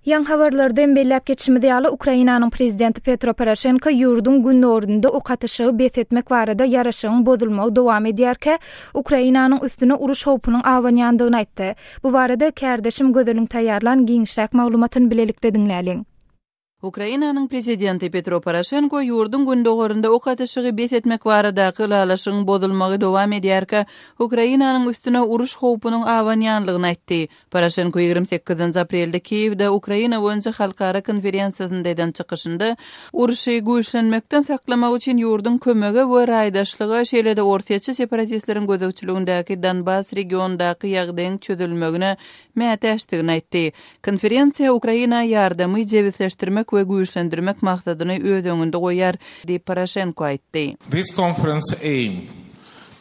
Yan habarlardan bellep geçmedi ýaly Ukrainanyň prezidenti Poroşenko ýurdun günnorunda ok atışygy besetmek barada ýaraşygyň bozulmagy dowam edýärke, Ukrainanyň üstüne uruş howpunyň abanýandygyny aýtdy. Bu barada kärdeşim gödeliň taýýarlan giňişräk maglumatyny bilelikde diňläliň. Ukrainanyň prezidenti Poroşenko ýurdun gündogorunda ok atışygy besetmek baradaky ýalaşygyň bozulmagy dowam edýärke, Ukrainanyň üstüne uruş howpunyň abanýandygyny aýtdy. Poroşenko 28 aprelde Kiýewde Ukraina boýunça halkara konferensiýasynda eden çykyşynda uruşy güýçlenmekden saklamak üçin ýurdun kömegi we raýdaşlygy şeýlede ortaçy separatistleriň gözegçiligindäki Donbas regionundaky ýagdaýyň çözülmegine mätäçdigini aýtdy. Konferensiýa Ukraina ýardamy jebizleşdirmek we güýçlendirmek maksadyny öz öňünde goýar, diýip Poroşenko aýtdy. This conference aimed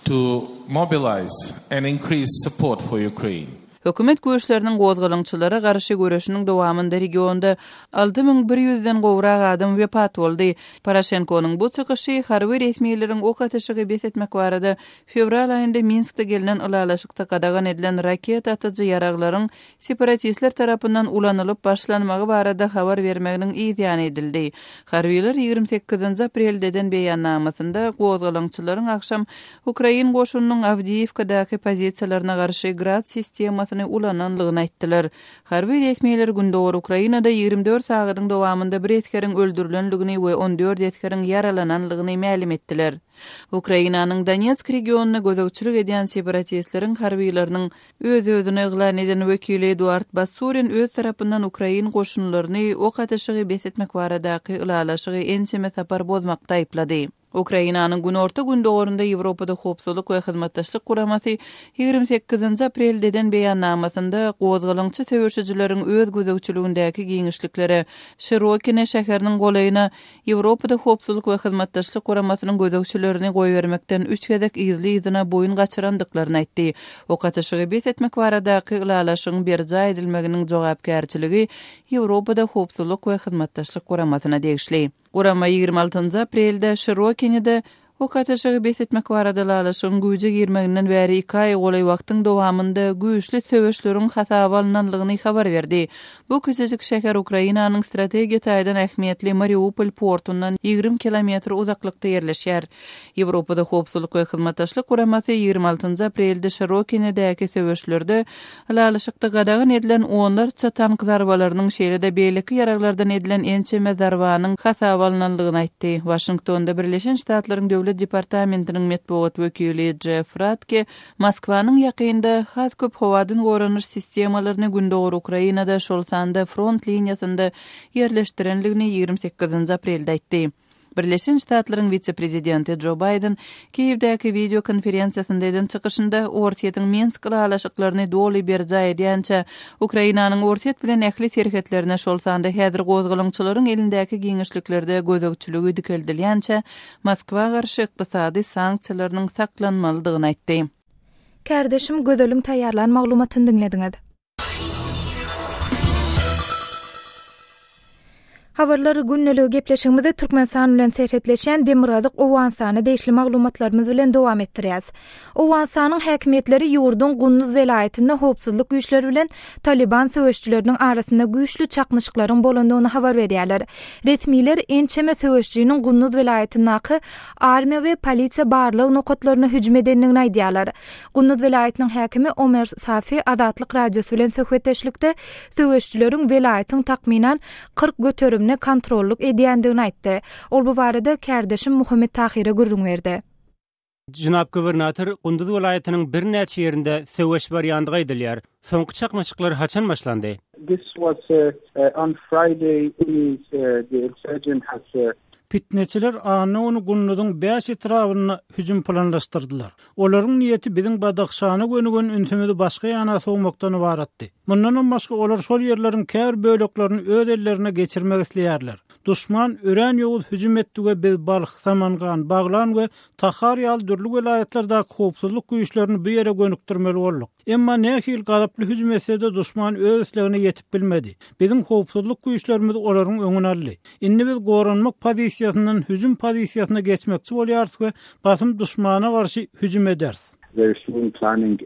to mobilize and increase support for Ukraine. Hökümet güýçleriniň gozgalyňçylary garşy göreşiniň dowamında regionda 6100-den gowrak adam wepat boldy. Poroşenkonyň bu çykyşy harby resmiýetleriň ok atışygy besetmek barada fevral aýynda Minskde gelinen ulalaşykda gadagan edilen raket atyjy ýaraglaryň separatistler tarapyndan ulanylyp başlanmagy barada habar bermeginiň ýa edildi. Harbylar 28 aprelden beýannamasynda gozgalyňçylaryň akşam Ukraina goşunynyň Awdiýewkadaky pozisiýalaryna garşy grad sistemasyny ulananlygyny aýtdylar. Harby resmiýetler gündogor Ukrainada 24 sagatyň dowamında bir etkeriň öldürilenligini we 14 etkeriň yaralananlygyny ma'lum etdiler. Ukrainanyň Donetsk regionuny gözegçilik edýän separatistleriň harbylarynyň öz-özüne ýyglan eden wekili Eduard Basurin öz tarapyndan Ukraina goşunlaryny ok atışygy besetmek baradaky ýalaşygy ençeme sapar bozmakda aýplady. Ukrainanyň günorta gündogorunda Ýewropada howpsuzlyk we hyzmatdaşlyk guramasy 28 aprelden beýannamasynda gozgalyňçy söwüşçileriň öz gözegçiligindäki giňişlikleri Şirokine şäheriniň golaýyna Ýewropada howpsuzlyk we hyzmatdaşlyk guramasynyň gözegçilerini goýbermekden 3 gezek izli izine boyun gaçyrandyklaryny aýtdy. Ok atışygy besetmek baradaky ýalaşygyň berja edilmeginiň jogapkärçiligi Ýewropada howpsuzlyk we hyzmatdaşlyk guramasyna degişli. Gurama 26 aprelde Şirokine'de ok atışygy besetmek barada ýalaşygyň güýje girmeginden bäri 2 aý golay wagtyň dowamında güýçli söwüşleriň hasaba alynanlygyny habar berdi. Bu küçüjük şäher Ukrainanyň strategiýa taýdan ähmiýetli Mariupol portundan 20 kilometr uzaklykda ýerleşýär. Ýewropada howpsuzlyk we hyzmatdaşlyk guramasy 26 aprelde Şirokine'däki söwüşlerde ýalaşykda gadagan edilen onlarça tank zarbalarynyň şeýlede beýleki ýaraglardan edilen ençeme zarbanyň hasaba alynanlygyny aýtdy. Washingtonda Birleşen Ştatlaryň Döwlet Departamentiniň metbuat wekili Jeff Ratke Moskwanyň ýakynda has köp howadyn goranyş sistemalaryny gündogor Ukrainada şol sanda front liniýasynda ýerleşdirildigini 28 aprelde aýtdy. Birleşen Ştatlaryň vice-prezidenti Joe Biden Kiýewdäki video konferensiýasynda eden çykyşynda ortaýetyň Minsk ýalaşyklaryny doly berja edýänçe Ukrainanyň ortaýet bilen ähli serhetlerine şol sanda häzir gozgalyňçylaryň elindäki giňişliklerde gözegçiligi dikeldilýänçe Moskwa garşy ykdysady sanksiýalarynyň saklanmalydygyny aýtdy. Kärdeşim gödeliň taýýarlan maglumatyny diňlediňiz. Habarlar günneligi gepleşigimizde Türkmenistan bilen serhetleşen demirgazyk Owganystany deýişli maglumatlarymyz bilen dowam etdirýäs. Owganystanyň häkimetleri ýurdun Gündüz welaýatynda howpsuzlyk güýçleri bilen Taliban söwüşçüleriniň arasynda güýçlü çaknyşyklaryň bolandygyny habar berýärler. Resmiýetler ençeme söwüşçüniň Gündüz welaýatyndaky armiýa we polisiýa barlyk nokatlaryna hüjüm edenligini aýdýarlar. Gündüz welaýatynyň häkimi Ömer Safi Adatlyk radiosy bilen söhbetdeşlikde söwüşçüleriň welaýatyň takminan 40 götürüm kontrolluk edýändigini aýtdy. Ol bu barada kärdeşim Muhammed Tahir'e gürrüň berdi. Jynap gubernator Gündüz welaýatynyň bir näçe ýerinde söwüş barýandygy aýdylýar. Soňky çakmaşyklar haçan başlandy? This was on Friday. The insurgent has Fitneçiler ony Gündüziň 5 etrabyna hüjüm planlaşdyrdylar. Olaryň niýeti biziň badakşany gönügen ünsümidi başga ýana soňmakdan ibaratdy. Mundan başga olar şol ýerleriň kär böleklerini öz ellerine geçirmek isleýärler. Duşman ören ýoğul hüjüm etdige biz balyk samangan, baglan we tahar ýaly dürli welaýatlardaky howpsuzlyk güýçlerini bu ýere gönükdirmeli boldyk. Emma nähil galyply hüjüm etse-de duşman öz islegine ýetip bilmedi. Biziň howpsuzlyk güýçlerimiz olaryň öňüne aldy. Indi biz goranmak pozisiýasyndan hüjüm pozisiýasyna geçmekçi bolýarys we basym duşmana garşy hüjüm ederiz. very soon planning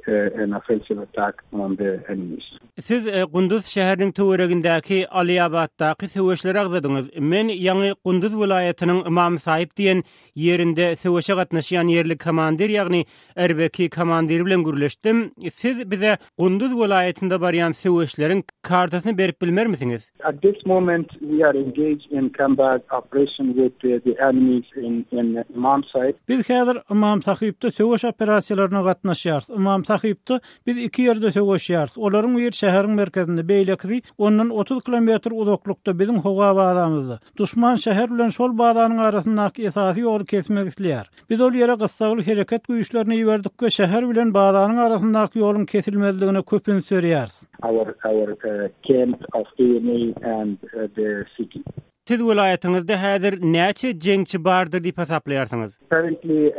an offensive attack on the enemies. Siz Gunduz şäheriniň töweregindäki Aliýabatdaky söwüşleri agdadyňyz. Men ýa-ni Gunduz welaýatynyň imam sahyp diýen ýerinde söwüşe gatnaşýan ýerlik komandir ýagny erbeki komandir bilen gürleşdim. Siz bize Gunduz welaýatynda barýan söwüşleriň kartasyny berip bilmermisiňiz? At this moment, we are engaged in combat operation with the enemies in imam site. Biz häzir imam sahypda söwüş operasiýalaryna gatnaşýarys. İmam sahypda biz iki ýerde söwüşýärys. Olaryň ýer şäheriň merkezinde beýlekdi, ondan 30 kilometr uzaklykda bizim howa bazamyzda. Düşman şäher bilen şol bazanyň arasyndaky esasy ýol kesmek isleýär. Biz ol ýere gysgaly hereket güýçlerini ýiberdikçe şäher bilen bazanyň arasyndaky ýoluň kesilmezligine köpün sörýärys. Our camp of enemy and the city. Siz welaýatyňyzda häzir näçe jeňçi bardyr diýip hesaplaýarsyňyz? Currently,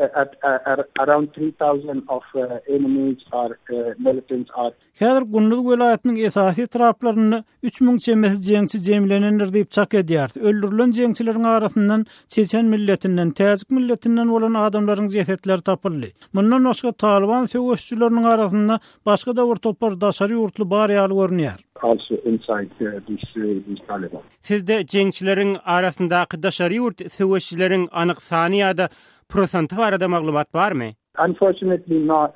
around 3,000 of enemies are militants are. Häzir Gunduz welaýatynyň esasy taraplaryny 3000 çemesi jeňçi jemlenendir diýip çak edýär. Öldürilen jeňçileriň arasyndan Çeçen milletinden, Täzik milletinden bolan adamlaryň jesetleri tapyldy. Mundan başga Taliban söwüşçüleriniň arasynda başga da bir topar daşary ýurtly bar ýaly görünýär. Also inside these Taliban. Sizde jeňçileriň arasyndaky daşary ýurt söwüşçileriň anyk sany ýa-da prosenty barada maglumat barmy? Unfortunately, not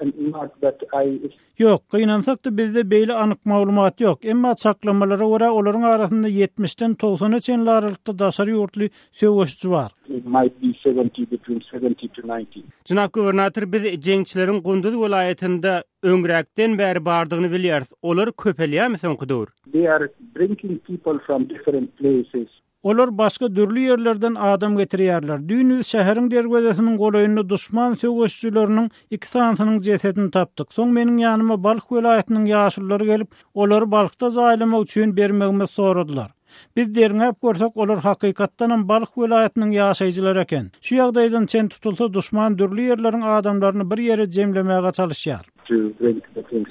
that I. Yok, gynansak-da bizde beýle anyk maglumat ýok. Emma çaklamalara görä olaryň arasynda 70-den 90-a çenli aralykda daşary ýurtly söwüşçi bar. It might be 70 between 70 to 90. Jynap gubernator, biz jeňçileriň Gunduz welaýatynda öňräkden bäri bardygyny bilýäris. Olar köpelýärmi soňky? They are bringing people from different places. Olar başga dürli ýerlerden adam getirýärler. Düýnüz şäheriň derwezesiniň golaýyny düşman söwüşçüleriniň iki sanatynyň jesetini tapdyk. Soň meniň ýanyma Balyk welaýatynyň ýaşullary gelip, olary Balykda zaýlamak üçin bermegimi soradylar. Biz derňäp görsek, olar hakykatdan Balyk welaýatynyň ýaşaýjylary eken. Şu ýagdaýdan çen tutulsa düşman dürli ýerleriň adamlaryny bir ýere jemlemäge çalışýar. To bring the things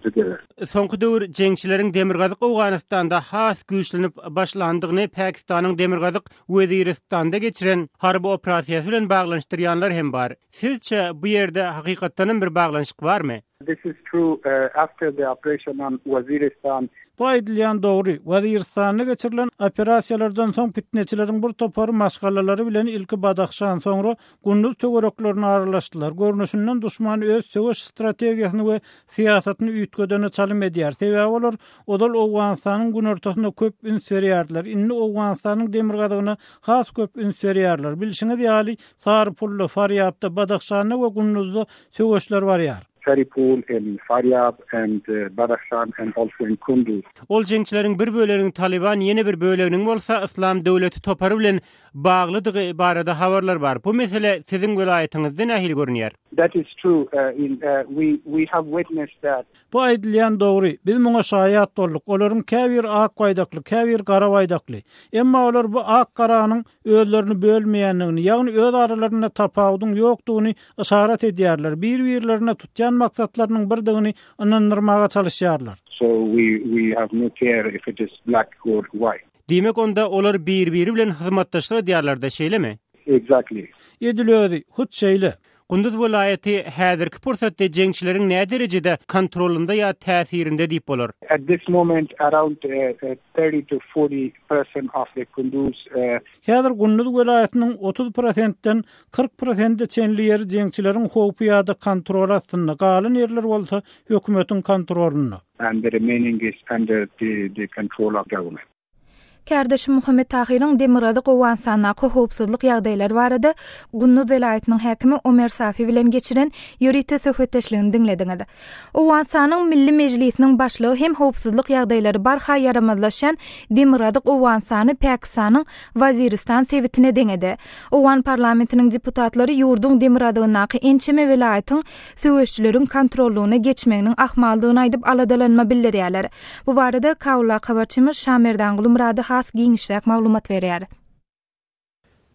together. Soňky döwür jeňçileriň demirgazyk Owganystanda has güýçlenip başlandygyny Pakistanyň demirgazyk Waziristanda geçiren harby operasiýasy bilen baglanşdyrýanlar hem bar. Sizçe bu ýerde hakykatdan bir baglanşyk barmy? This is true. After the operation on Waziristan, Bu aýdylýan dogry. Waziristanda geçirilen operasiýalardan soň fitneçileriň bir topary maşgallalary bilen ilki badakşan soňra Gunduz töwereklaryny aralaşdylar. Görnüşinden düşman öz söwüş strategiýasyny we siýasatyny üýtgedeni çalym edýär. Sebäbi olar odal Owganystanyň gün ortasyna köp ün serýärler. Inni Owganystanyň demirgazygyna has köp ün serýärler. Bilişiňiz ýaly Sarpully, Faryabda, Badakşanda we Gunduzda söwüşler barýar. Saripul and Faryab and Badakhshan and also in Kunduz. Ol jeňçileriň bir böleginiň Taliban, ýene bir böleginiň bolsa İslam döwleti topary bilen baglydygy barada habarlar bar. Bu mesele siziň welaýatyňyzda nähili görünýär? That is true. We have witnessed that. Bu aýdylýan dogry. Biz muňa şaýat bolduk. Olaryň käbir ak gaýdakly, käbir gara gaýdakly. Emma olar bu ak garanyň özlerini bölmeýänligini, ýagny öz aralaryna tapawdyň ýokdugyny işaret edýärler. Bir-birlerine tutýan maksatlarynyň birdigini inandyrmaga çalışýarlar. So we have no care if it is black or white. Demek onda olar bir-biri bilen hyzmatdaşlyk edýärler da şeýlemi? Exactly. Edilýärdi, hut şeýle. Gunduz welaýaty häzirki pursatda jeňçileriň näme derejede kontrolunda ýa täsirinde diýip bolar? At this moment, around 30 to 40% of the Kunduz. Häzir Gunduz welaýatynyň 30%den 40% çenli ýeri jeňçileriň howpy ýa-da kontrol astynda, galan ýerler bolsa hökümetiň kontrolunda. And the remaining is under the control of government. Kardeşim Muhammed Tahiryň demirgazyk Owganystanyňky howpsuzlyk ýagdaýlary barada Gunduz welaýatynyň häkimi Ömer Safi bilen geçiren ýörite söhbetdeşligini diňlediňiz. Owganystanyň Milli Mejlisiniň başlygy hem howpsuzlyk ýagdaýlary barha ýaramazlaşýan demirgazyk Owganystany Pakistanyň Waziristan sebitine deňedi. Owgan parlamentiniň deputatlary ýurdun demirgazygynaky ençeme welaýatyň söwüşçüleriň kontrollugyna geçmeginiň ahmaldygyny aýdyp aladalanma bildirýärler. Bu barada Kawla habarçymyz Şamerdan Gulumrady has giňişräk maglumat berýär.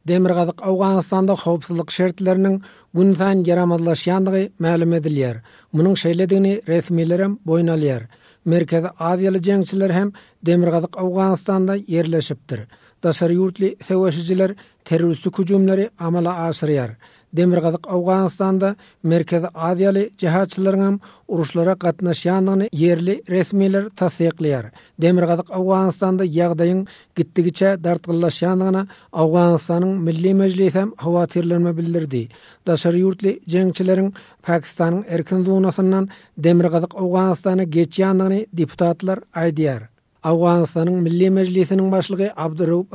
Demirgazyk Owganystanda howpsuzlyk şertleriniň gün saýyn ýaramazlaşýandygy ma'lum edilýär. Munyň şeýledigini resmiýler hem boýun alýar. Merkezi Aziýaly jeňçiler hem Demirgazyk Owganystanda ýerleşipdir. Daşary ýurtly söwüşçiler terroristlik hujumlary amala aşyrýar. demirgazyk Owganystanda Merkezi Aziýaly jihatçylaryň uruşlara gatnaşýanlygyny yerli resmiler tasdikleýär. Demirgazyk Owganystanda ýagdaýyň gitdigiçe dartgyllaşýanlygyna Owganystanyň Milli Mejlisi hem hawatirlenme bildirdi. Daşary ýurtly jeňçileriň Pakistanyň erkin zonasyndan demirgazyk Owganystana geçýänligini deputatlar aýdýar. Owganystanyň Milli Mejlisiniň başlygy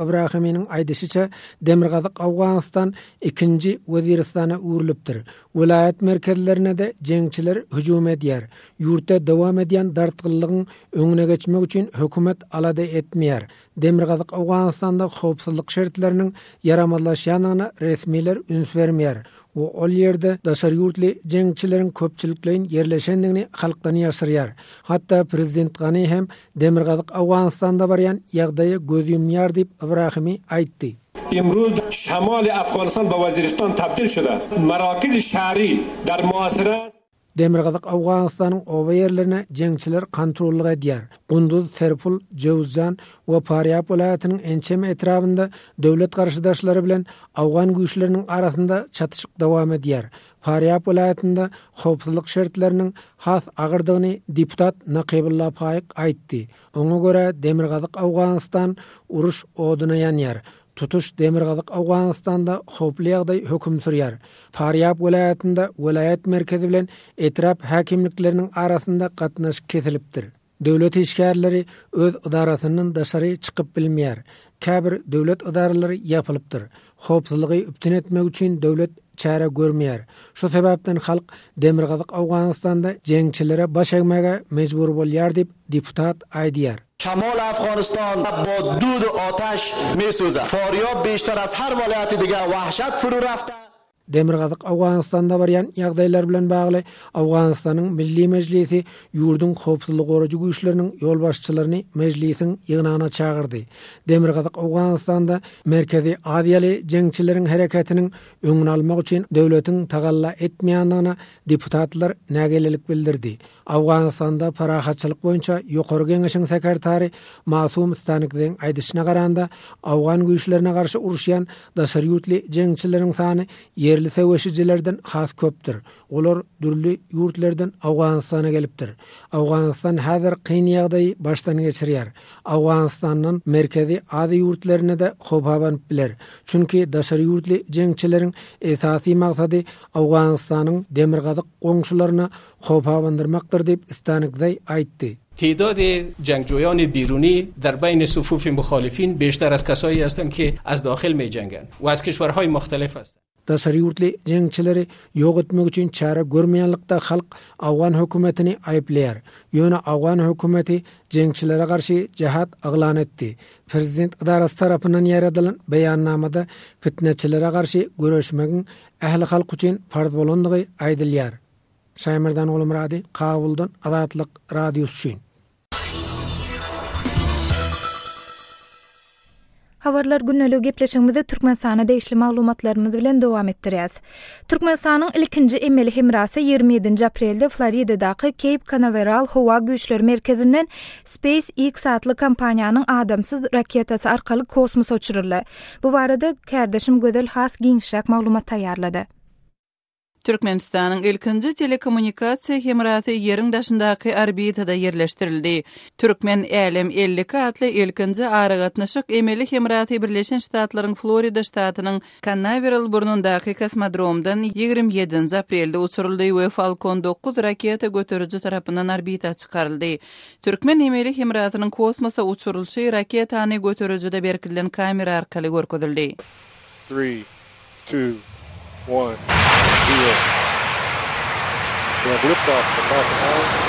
Ibrahimyň aýdysyça demirgazyk Owganystan ikinji Waziristana urulypdyr. Welaýat merkezlerine de jeňçiler hüjum edýär. Ýurtda dowam edýän dartgyllygyň öňüne geçmek üçin hökümet alada etmeýär. Demirgazyk Owganystanda howpsuzlyk şertleriniň ýaramazlaşýanyna resmiler üns bermeýär. Ol ýerde daşary ýurtly jeňçileriň köpçülikleýin ýerleşendigini halkdan ýaşyrýar. Hatda prezident Gany hem demirgazyk Owganystanda barýan ýagdaýy göz ýumýar diýip Ibrahimi aýtdy. امروز شمال افغانستان به وزیرستان تبدیل شده. مراکز شهری در محاصره است. Demirgazyk Owganystanyň owa ýerlerine jeňçiler kontrollyk edýär. Gunduz, Serpul, Jewzan we Faryab welaýatynyň ençem etrabynda döwlet garşydaşlary bilen Awgan güýçleriniň arasynda çatışyk dowam edýär. Faryab welaýatynda howpsuzlyk şertleriniň has agyrdygyny deputat Naqibulla Paýyk aýtdy. Oňa görä Demirgazyk Owganystan uruş oduna ýanýar. Tutuş demirgazyk Owganystanda howply ýagdaý höküm sürýär. Faryab welaýatynda welaýat merkezi bilen etrap häkimlikleriniň arasynda gatnaş kesilipdir. Döwlet işgärleri öz idarasynyň daşary çykyp bilmeýär. Käbir döwlet idaralary ýapylypdyr. Howpsuzlygy üpçün etmek üçin döwlet çare görmeýär. Şu sebäpden halk demirgazyk Owganystanda jeňçilere baş egmäge mejbur bolýar diýip deputat aýdýar. شمال افغانستان با دود و آتش میسوزد. فاریاب بیشتر از هر ولایت دیگه وحشت فرو رفته. Demirgazyk Owganystanda barýan ýagdaýlar bilen bagly Owganystanyň Milli Mejlisi ýurdun howpsuzlyk goragy güýçleriniň ýolbaşçylaryny mejlisiň ýygynagyna çağırdy. Demirgazyk Owganystanda Merkezi Aziýaly jeňçileriň hereketiniň öňüni almak üçin döwletiň tagalla etmeýändigine deputatlar nägelelik bildirdi. Owganystanda parahatçylyk boýunça ýokary geňeşiň sekretary Masum Stanikden aýdyşyna garanda Awgan güýçlerine garşy uruşýan daşary ýurtly jeňçileriň sany yerli seweşijilerden has köpdür. Olar dürli ýurtlardan Owganystana gelipdir. Owganystan häzir kyn ýagdaý başdan geçirýär. Owganystanyň merkezi ady ýurtlaryna da howpabanyp biler. Çünki daşary ýurtly jeňçileriň esasy maksady Owganystanyň demirgazyk goňşularyna howpabandyrmakdyr diýip Stanikday aýtdy. تعداد جنگجویان بیرونی در بین صفوف مخالفین بیشتر از کسایی هستند که از داخل می جنگند و از کشورهای مختلف هستند. Daşary ýurtly jeňçileri ýok etmek üçin çare görmeýänlikde halk Awgan hökümetini aýplaýar. Ýöne Awgan hökümeti jeňçilere garşy cihat aglan etdi. Prezident idarasy tarapyndan ýaradylan beýannamada fitneçilere garşy göreşmegiň ähli halk üçin farz bolandygy aýdylýar. Şaýmyrdan oğlum radi, Kabuldan Azatlyk radiosu üçin. Habarlar günneligi gepleşigimizde Türkmenistanyň değişli maglumatlarymyz bilen dowam etdirýäs. Türkmenistanyň ilkinji emeli hemrasy 27 aprelde Floridadaky Cape Canaveral howa güýçleri merkezinden SpaceX adly kompaniýanyň adamsyz raketasy arkaly kosmosa uçuruldy. Bu barada kardeşim Gödel has giňişrak maglumat taýýarlady. Türkmenistanyň ilkinji telekommunikasiýa hemrasy ýeriň daşyndaky orbitada ýerleşdirildi. Türkmen Älim 52 adly ilkinji aragatnaşyk emeli hemrasy Birleşen Ştatlaryň Florida ştatynyň Canaveral burnundaky kosmodromdan 27 aprelde uçuruldy we Falcon 9 raketa götürüji tarapyndan orbita çykaryldy. Türkmen emeli hemrasynyň kosmosa uçurulşy raketany götürüjide berkilen kamera arkaly görkezildi. 3, 2, 1, 0. We have liftoff from Falcon 9.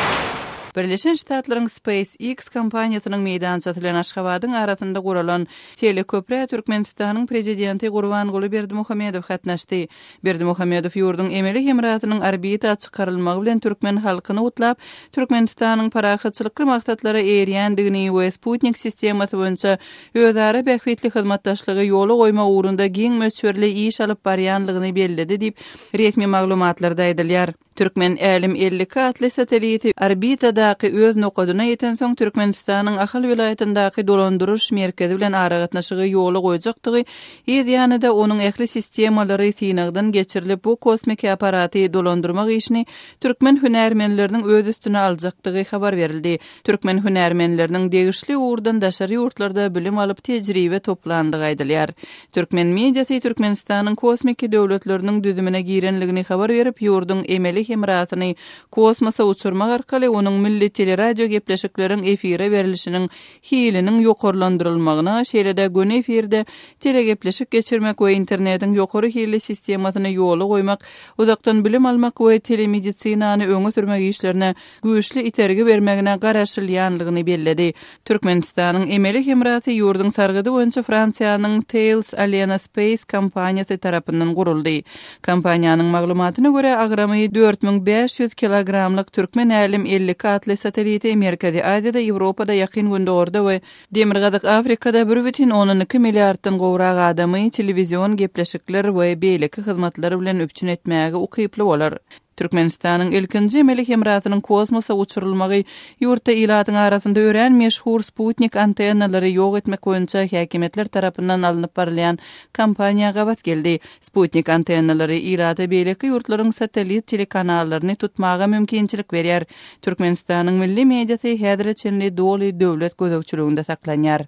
Birleşen Ştatlaryň SpaceX kompaniýasynyň meýdança tilen Aşgabatyň arasynda guralan teleköpre Türkmenistanyň prezidenti Gurbanguly Berdimuhammedow gatnaşdy. Berdimuhammedow ýurdun emeli hemrasynyň orbita çykarylmagy bilen türkmen halkyny utlap, Türkmenistanyň parahatçylykly maksatlara erýändigini we Sputnik sistemasy boýunça özara bähwetli hyzmatdaşlygy ýoly goýmak ugrunda giň möçberli iş alyp barýanlygyny bellädi diýip resmi maglumatlarda aýdylýar. Türkmen Älim 52 adly sateliti orbitada Amerikadaky öz nokadyna ýeten soň Türkmenistanyň ahal welaýatyndaky dolandyryş merkezi bilen aragatnaşygy ýoly goýjakdygy, ýa-da onuň ähli sistemalary synagdan geçirilip bu kosmik aparaty dolandyrmak işini türkmen hünärmenleriniň öz üstüne aljakdygy habar berildi. Türkmen hünärmenleriniň degişli uğurdan daşary ýurtlarda bilim alyp tejribe toplandygy aýdylýar. Türkmen mediasy Türkmenistanyň kosmik döwletleriniň düzümine girenligini habar berip, ýurdun emeli hemrasyny kosmosa uçurmak arkaly onuň milli teleradio gepleşikleriň efire berilişiniň hilinin ýokarlandyrylmagyna, şeýle-de gün efirde telegepleşik geçirmek we internetiň ýokary hilli sistemasyny ýoly goýmak, uzakdan bilim almak we telemedisinany öňe sürmek işlerine güýçli itergi bermegine garaşylýanlygyny belledi. Türkmenistanyň emeli hemrasy ýurdun sargydy boýunça Fransiýanyň Thales Alliance Space kompaniýasy tarapyndan guruldy. Kompaniýanyň maglumatyna görä agramy 4500 kilogramlyk türkmen älim 50 katly sateliti Merkezi Aziýada, Ýewropada, Ýakyn Günde Orda we demirgazyk Afrikada 1,12 milliarddan gowrak adamy telewizion gepleşikler we beýleki hyzmatlary bilen öpçün etmäge ukyply bolar. Türkmenistanyň ilkinji emeli hemrasynyň kosmosa uçurulmagy ýurtda ilatyň arasynda ören meşhur Sputnik antennalary ýok etmek boýunça häkimetler tarapyndan alınıp barylýan kampaniýa gabat geldi. Sputnik antennalary ilata beýleki ýurtlaryň satelit telekanallaryny tutmaga mümkinçilik berýär. Türkmenistanyň milli mediasy häzirçe doly döwlet gözegçiliginde saklanýar.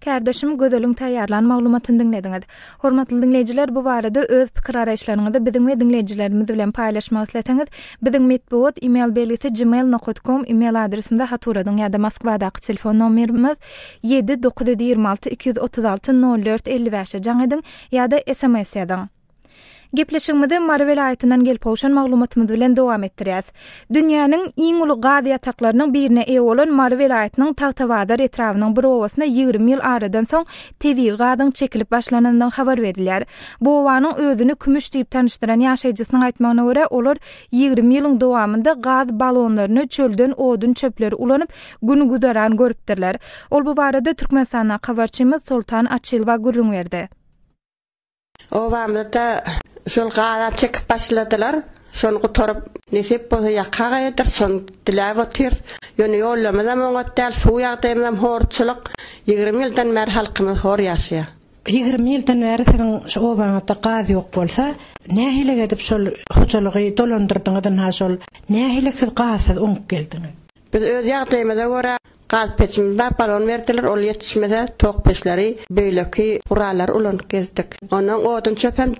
Kardeşim gödölüň taýýarlan maglumatyny dinlediňiz. Hormatly dinleýijiler, bu barada öz pikir araýşlaryňyzy biziň we dinleýijilerimiz bilen paýlaşmak isleteňiz, biziň medeniýet email belgisi gmail.com email adresimizde haturadyň ýa-da Moskwadaky telefon nomerimiz 7926 236 04 55 jaňydyň ýa-da SMS ýazyň. Gepleşigimizde Mara welaýatynyň gelip owşan maglumatymyz bilen dowam etdirýäs. Dünýäniň iň uly gady ýataklarynyň birine eýe bolan Mara welaýatynyň Tagtabazar etrabynyň bir owasyna 20 ýyl aradan soň tebigy gadyň çekilip başlanandan habar berilýär. Bu owanyň özüni kümüş diýip tanışdyran ýaşaýjysynyň aýtmagyna görä, olar 20 ýylyň dowamında gaz balonlaryny çölden odun çöpleri ulanyp gün guzaran görüpdirler. Ol bu barada Türkmenistanyň habarçymyz Sultan Açylwa gurrun berdi. Owamda şol gada çekip başladylar. Şonu guturup nesip bolsa ýakaga ýetir, şonu diläp otyr. Ýöne ýollamazam oňatdal suw ýagdaýymam horçylyk 20 ýyldan bäri halkymyz hor ýaşaýar. 20 ýyldan bäri seň şu owanda gaz ýok bolsa, nähile edip şol hoçalygy dolandyrdyňyzdan ha şol nähilesiz gazsız oňup geldiňiz. Biz öz ýagdaýymyza görä gaz peçimizde balon verdiler, ol yetişmede tok peçleri beýleki guralar ulanyp gezdik. Onuň odun çöpen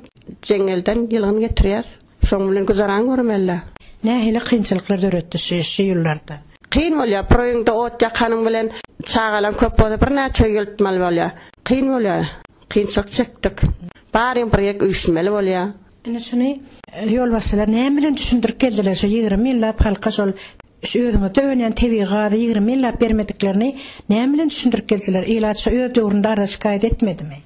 jeňelden ýylgyny getirýär. Şoň bilen guzaran görmeli. Nähile kynçylyklar döretdi şu ýyllarda. Kyn bolýar, proýeňde ot ýakanyň bilen çagalan köp bolup bir näçe ýyltmal bolýar. Kyn bolýar. Kynçylyk çekdik. Barym proýek üstüne bolýar. Ene şunu ýol basylar näme bilen düşündirip geldiler şu 20 ýyllap halka şol özüňe dönen tebigy gady 20 ýyllap bermediklerini näme bilen düşündirip geldiler. Ilaçy öz döwründe arda şikayet etmedimi?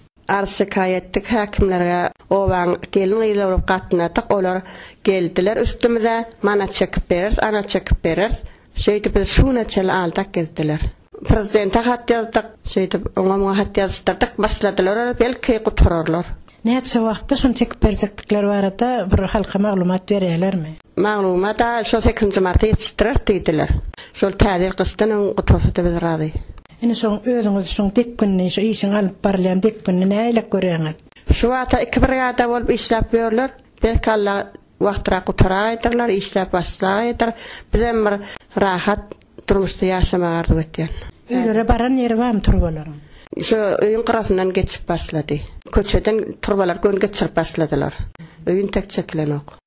Şikayet etdik häkimlerge. Owaň gelin ýylyp gatnadyk, olar geldiler üstümize, mana çekip berers, ana çekip berers. Şeýdip biz şuna çel aldak gezdiler. Prezidente hat ýazdyk, şeýdip oňa hat ýazdyrdyk, başladylar, belki guturarlar. Näçe wagtda şunu çekip berjekdikler barada bir halka maglumat berýärlermi? Maglumat da şu 8-nji martda ýetişdirer diýdiler. Şol täze gystynyň gutursaty biz razy. Ene şoň özüňiz şoň depkinni, şu işiň alyp barýan depkinni näle görýäňiz? Şu wagtda 2 brigada bolup işläp berler, belki Allah wagtara guturaýdyrlar, işläp başlaýdyr. Bizem bir rahat durmuşda ýaşamagy arzu etýän. Öýlere baran ýeri barmy turbalaryň? Şu öýün gyrasyndan geçip başlady. Köçeden turbalar gön geçirip başladylar. Öýün tek çekilenok.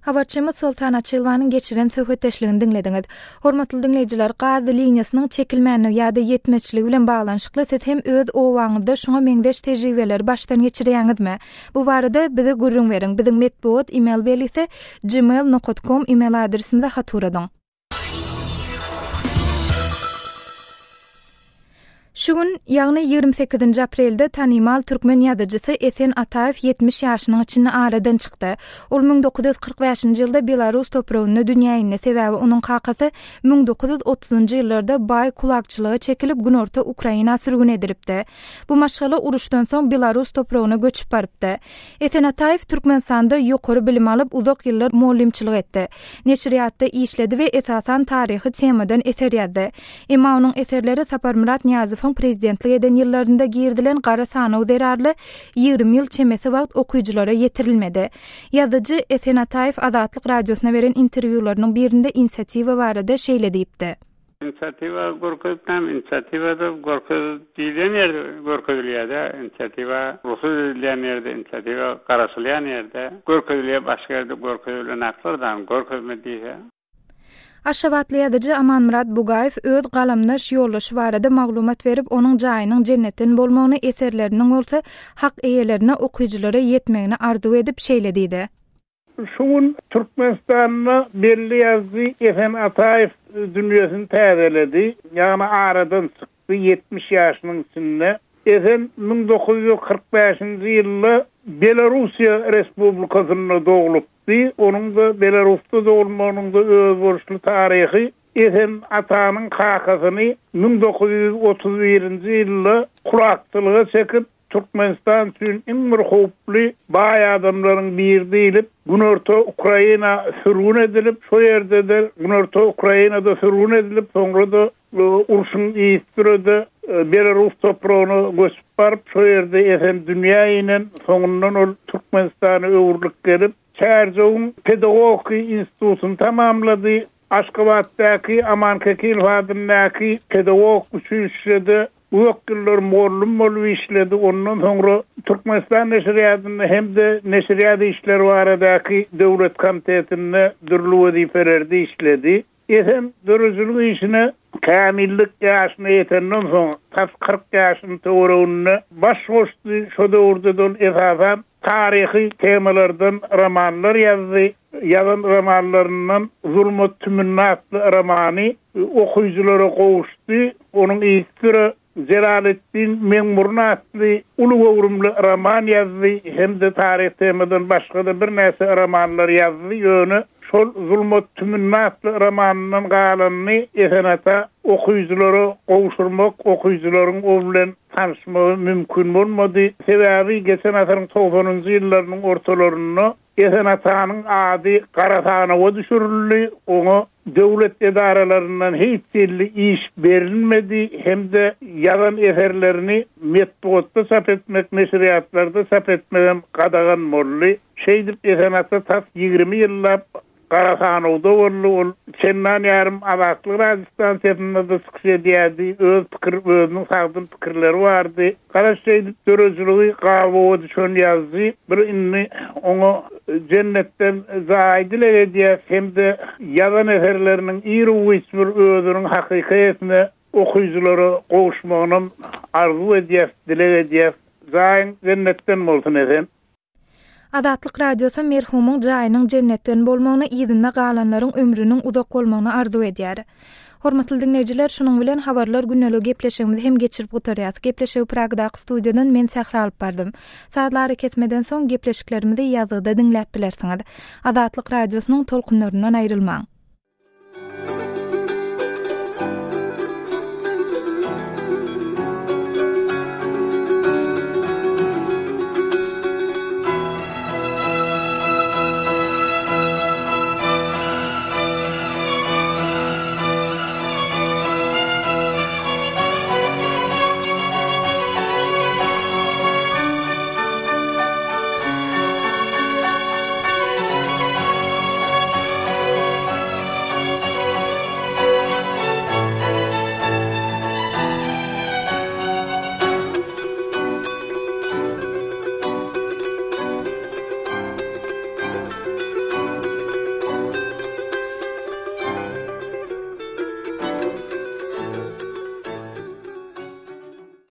Habarçymyz Sultan Açylwanyň geçiren söhbetdeşligini dinlediňiz. Hormatly dinleýijiler, gaz liniýasynyň çekilmänligi ýa-da ýetmeçligi bilen baglanşykly siz hem öz owaňyzda şoňa meňdeş tejribeler başdan geçirýäňizmi? Bu barada bize gurrun beriň. Biziň medeniýet email belgisi gmail.com email adresimizde haturadyň. Şu gün, ýagny 28 aprelde tanymal türkmen ýazyjysy Esen Ataýew 70 ýaşynyň içinde aradan çykdy. Ol 1945-nji ýylda Belarus topragyny dünýäne sebäbi onuň kakasy 1930-njy ýyllarda bay kulakçylygy çekilip günorta Ukraina sürgün edilipdi. Bu maşgala uruşdan soň Belarus topragyna göçüp barypdy. Esen Ataýew Türkmenistanda ýokary bilim alyp uzak ýyllar muallimçilik etdi. Neşriýatda işledi we esasan taryhy temadan eser ýazdy. Emma onuň eserleri Saparmurat Niýazowyň prezidentlik eden ýyllarynda girdilen gara sanaw derarly 20 ýyl çemesi wagt okuyjylara yetirilmedi. Ýazyjy Esen Ataýew Azatlyk radiosyna beren interwýularynyň birinde inisiatiwa barada şeýle diýipdi. İnisiatiwa gorkuzdan inisiativada gorkuz diýilen ýerde gorkuzlýada inisiatiwa ruhsuz diýilen ýerde inisiatiwa garaşylýan ýerde gorkuzlýa başga ýerde gorkuzlanaklardan gorkuzma diýse. Aşabatly ýazyjy Amanmurat Bugaýew öz galamnaş ýollaşy barada maglumat berip, onuň jaýynyň jennetten bolmagyny eserleriniň bolsa hak eýelerine okuyjylara ýetmegini arzu edip şeýle diýdi. Şuň Türkmenistanyň belli ýazdy Esen Ataýew dünýäsini täzeledi. Ýagny aradan çykdy 70 ýaşynyň içinde. Esen 1945-nji ýylda Belarusiýa Respublikasyna dogulupdy. Onuň da Belarusda dogulmagynyň da öz borçly taryhy. Esen Ataýewyň kakasyny 1931-nji ýylda kulakçylyga çekip Türkmenistan üçün en bir howply baý adamlaryň biri diýilip, günorta Ukraina sürgün edilip, şo ýerde de günorta Ukrainada sürgün edilip, soňra da uruşyň ýitdirdi. Belarus topragyny göçüp baryp, şo ýerde esen dünýäne soňundan ol Türkmenistany öwürlik gelip, Çärjowyň pedagogy institutyny tamamlady. Aşgabatdaky Amankakil hadyndaky pedagog üçünçide Uýaklar muallim bolup işledi. Ondan soňra Türkmenistan neşriýatyny hem-de neşriýat işleri baradaky döwlet komitetine dürli wezifelerde işledi. Esen dörüjülük işine kamillik ýaşyna ýetenden soň 40 ýaşyny töweregiňe baş goşdy. Şo döwürde esasan taryhy temalardan romanlar ýazdy. Ýazan romanlarynyň Zulmat tümünne atly romany okuyjylara gowuşdy. Onuň ýitiri Zelalettin Memurna atly uly gowrumly roman ýazdy. Hem-de taryh temadan başga bir näse romanlar ýazdy. Ýöne şol Zulmat tümünne atly romanynyň galanyny Esen Ata okuyjylara gowuşturmak, okuyjylaryň o bilen tanışmagy mümkin bolmady. Sebäbi geçen asyryň 90-njy ýyllarynyň ortalaryna Esen Atanyň ady garasanawa düşürildi. Oňa döwlet edaralaryndan hiç iş berilmedi. Hem-de ýazan eserlerini metbuatda çap etmek, neşriýatlarda çap etmegem gadagan boldy. Şeýdip Esen Ata tas 20 ýyllap Garasanowda boldy. Ol çendan ýarym Azatlyk radiostansiyasynda da çykyş edýärdi. Öz pikir, özüniň sagdym pikirleri bardy. Garaşydy dörüjüligi gabawa düşen ýazdy. Bir inni oňa cennetten zaýdyl edýär. Hem-de ýazan eserleriniň ýyry wysmur özüniň hakykatyne okuyjylara gowuşmagyny arzu edýär, dilek edýär. Zaýyn cennetten bolsun esen. Azatlyk radiosu merhumyň jaýynyň jennetten bolmagyny, ýygyna galanlaryň ömrüniň uzak bolmagyny arzu edýär. Hormatly dinleýijiler, şunuň bilen habarlar günnelik gepleşigimizi hem geçirip gutarýas. Gepleşigi Pragdaky studiýadan men Sähra alyp bardym. Saatlary ketmeden soň gepleşiklerimizi ýazgyda dinläp bilersiňiz. Azatlyk radiosynyň tolkunlarynyň aýrylmaň.